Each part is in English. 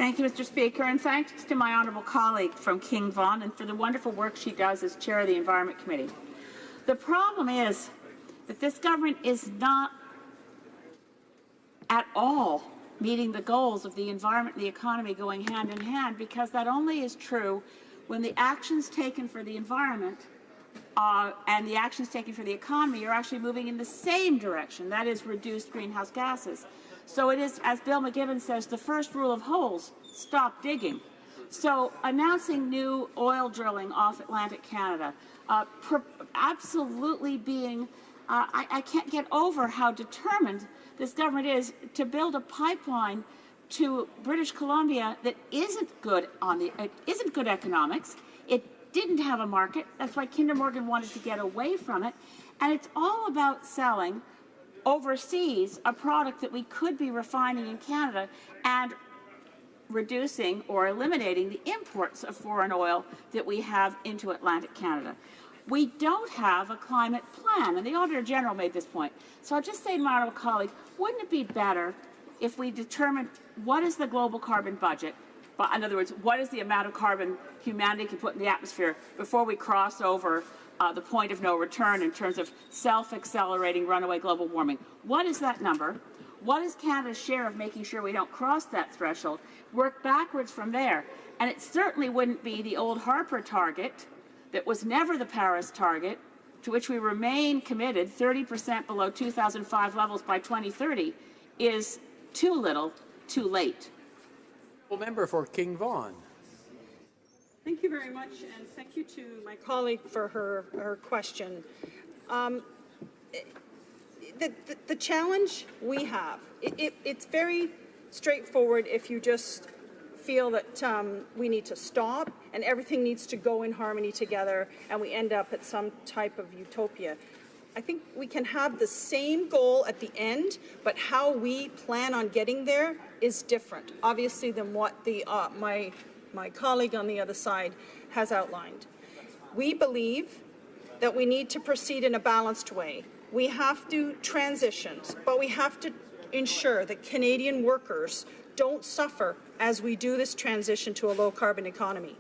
Thank you, Mr. Speaker, and thanks to my honourable colleague from King Vaughan and for the wonderful work she does as chair of the Environment Committee. The problem is that this government is not at all meeting the goals of the environment and the economy going hand in hand, because that only is true when the actions taken for the environment and the actions taken for the economy are actually moving in the same direction, that is, reduced greenhouse gases. So it is, as Bill McGibbon says, the first rule of holes: stop digging. So announcing new oil drilling off Atlantic Canada, absolutely being, I can't get over how determined this government is to build a pipeline to British Columbia that isn't good isn't good economics. It didn't have a market. That's why Kinder Morgan wanted to get away from it. And it's all about selling overseas a product that we could be refining in Canada and reducing or eliminating the imports of foreign oil that we have into Atlantic Canada. We don't have a climate plan, and the Auditor General made this point. So I'll just say to my honourable colleague, wouldn't it be better if we determined what is the global carbon budget, in other words, what is the amount of carbon humanity can put in the atmosphere before we cross over the point of no return in terms of self-accelerating runaway global warming? What is that number? What is Canada's share of making sure we don't cross that threshold? Work backwards from there. And it certainly wouldn't be the old Harper target that was never the Paris target, to which we remain committed. 30% below 2005 levels by 2030 is too little, too late. Member for King Vaughan. Thank you very much, and thank you to my colleague for her question. The challenge we have, it's very straightforward if you just feel that we need to stop and everything needs to go in harmony together and we end up at some type of utopia. I think we can have the same goal at the end, but how we plan on getting there is different, obviously, than what my colleague on the other side has outlined. We believe that we need to proceed in a balanced way. We have to transition, but we have to ensure that Canadian workers don't suffer as we do this transition to a low-carbon economy.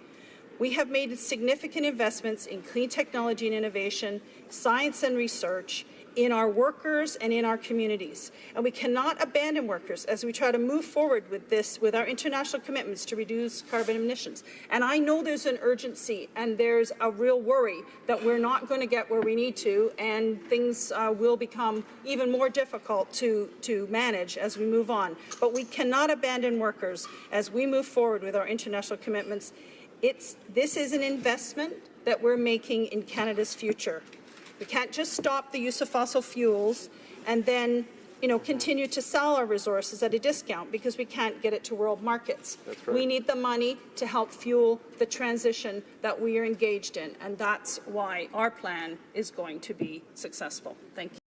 We have made significant investments in clean technology and innovation, science and research, in our workers and in our communities. And we cannot abandon workers as we try to move forward with this, with our international commitments to reduce carbon emissions. And I know there's an urgency and there's a real worry that we're not going to get where we need to, and things will become even more difficult to manage as we move on. But we cannot abandon workers as we move forward with our international commitments. This is an investment that we're making in Canada's future. We can't just stop the use of fossil fuels and then, continue to sell our resources at a discount because we can't get it to world markets. That's right. We need the money to help fuel the transition that we are engaged in, and that's why our plan is going to be successful. Thank you.